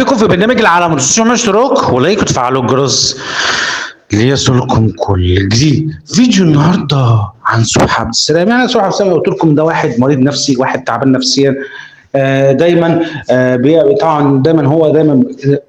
بكم في برنامج العالم، تنسوا اشتراك ولايك وتفعلوا الجرس ليصلكم كل جديد. فيديو النهارده عن صبحي عبد السلام. يعني صبحي عبد السلام قلت لكم ده واحد مريض نفسي، واحد تعبان نفسيا. دايما طبعا دايما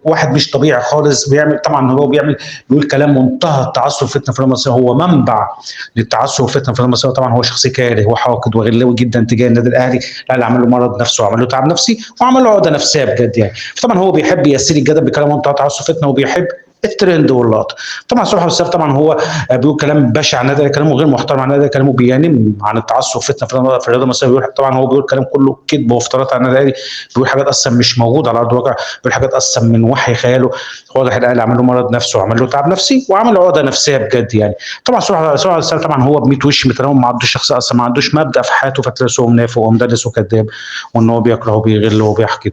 واحد مش طبيعي خالص. بيقول كلام منتهى التعصب والفتنه في المصريه، هو منبع للتعصب والفتنه في المصريه. طبعا هو شخص كاره وحاقد وغلاوي جدا تجاه النادي الاهلي. لا، عمل له مرض نفسي وعمل له تعب نفسي وعمل له عقده نفسيه بجد يعني. فطبعا هو بيحب يسير الجدل بكلام منتهى التعصب والفتنه، وبيحب الترند واللقطه. طبعا صبحي عبد السلام طبعا هو بيقول كلام بشع عن النادي، كلامه غير محترم عن النادي، كلامه بينم عن التعصب والفتنه في الرياضه المصريه. طبعا هو بيقول كلام كله كذب وافتراءات عن النادي، بيقول حاجات اصلا مش موجوده على ارض الواقع، بيقول حاجات اصلا من وحي خياله. واضح الاهلي عمل له مرض نفسي وعمل له تعب نفسي وعمل له عقده نفسيه بجد يعني. طبعا صبحي عبد السلام طبعا هو ب 100 وش متناول، ما عندوش شخصيه اصلا، ما عندوش مبدا في حياته، فتلسه منافق ومدلس وكذاب، وان هو بيكره وبيغل وبيحقد.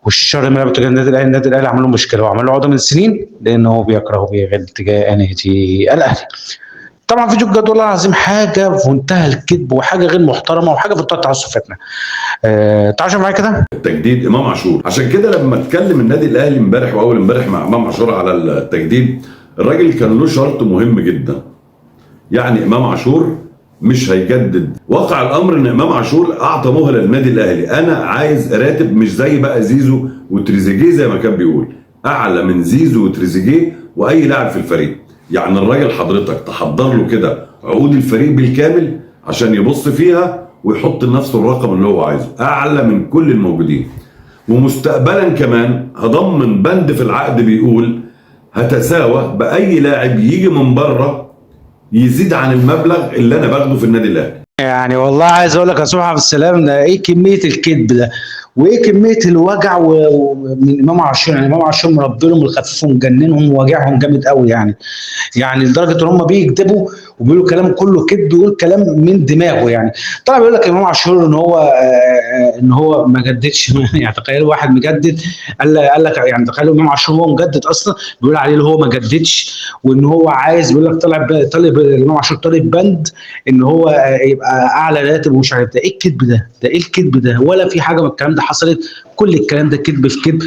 والشر من رابطه تجاه النادي الاهلي عمل له مشكله وعمل له عقده من سنين، لان هو بيكره وبيغل تجاه نادي الاهلي. طبعا فيديو بجد والله العظيم حاجه في منتهى الكذب وحاجه غير محترمه وحاجه في منتهى التعصب فتنه. تعالوا معايا كده. التجديد امام عاشور، عشان كده لما اتكلم النادي الاهلي امبارح واول امبارح مع امام عاشور على التجديد، الراجل كان له شرط مهم جدا. يعني امام عاشور مش هيجدد. واقع الامر ان امام عاشور اعطى مهله للنادي الاهلي، انا عايز راتب مش زي بقى زيزو وتريزيجيه زي ما كان بيقول، اعلى من زيزو وتريزيجيه واي لاعب في الفريق. يعني الراجل حضرتك تحضر له كده عقود الفريق بالكامل عشان يبص فيها ويحط لنفسه الرقم اللي هو عايزه، اعلى من كل الموجودين. ومستقبلا كمان هضمن بند في العقد بيقول هتساوى باي لاعب يجي من بره يزيد عن المبلغ اللي انا باخده في النادي الاهلي. يعني والله عايز اقول لك يا صبحي عبد السلام، ده ايه كميه الكذب ده وايه كميه الوجع من امام عاشور. يعني امام عاشور مربيهم الخفيف ومجننهم وواجعهم جامد قوي يعني لدرجه ان هم بيكذبوا وبيقولوا كلام كله كذب، ويقول كلام من دماغه يعني. طبعا بيقول لك امام عاشور ان هو ما جددش. يعني تخيل واحد مجدد، قال لك يعني تخيل امام عاشور هو مجدد اصلا، بيقول عليه اللي هو ما جددش، وان هو عايز، بيقول لك طالب امام عاشور طالب بند ان هو يبقى اعلى راتب ومش عارف. ده ايه الكذب ده ايه الكذب ده؟ ولا في حاجه من الكلام ده حصلت، كل الكلام ده كذب في كذب.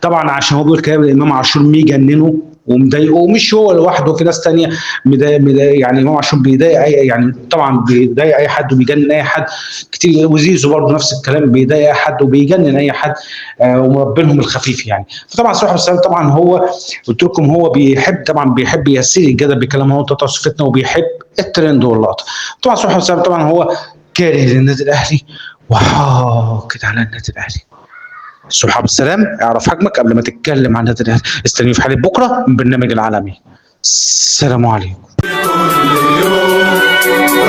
طبعا عشان هو بيقول كلام الامام عاشور مجننه ومضايقه، ومش هو لوحده، في ناس ثانيه مضايق. يعني امام عاشور بيضايق يعني طبعا بيضايق اي حد وبيجنن اي حد كتير، وزيزو برضه نفس الكلام، بيضايق اي حد وبيجنن اي حد، ومربينهم الخفيف يعني. فطبعا صبحي عبد السلام طبعا هو قلت لكم هو بيحب يسير الجدل بكلام هو تعصب فتنه، وبيحب الترند واللقطه. طبعا صبحي عبد السلام طبعا هو كاره للنادي الاهلي وحاقد على النادي الاهلي. صبحي عبد السلام اعرف حجمك قبل ما تتكلم عن النادي الاهلي. استنوني في حلقه بكره من برنامج العالمي. السلام عليكم.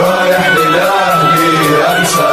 رايح للاهلي انسى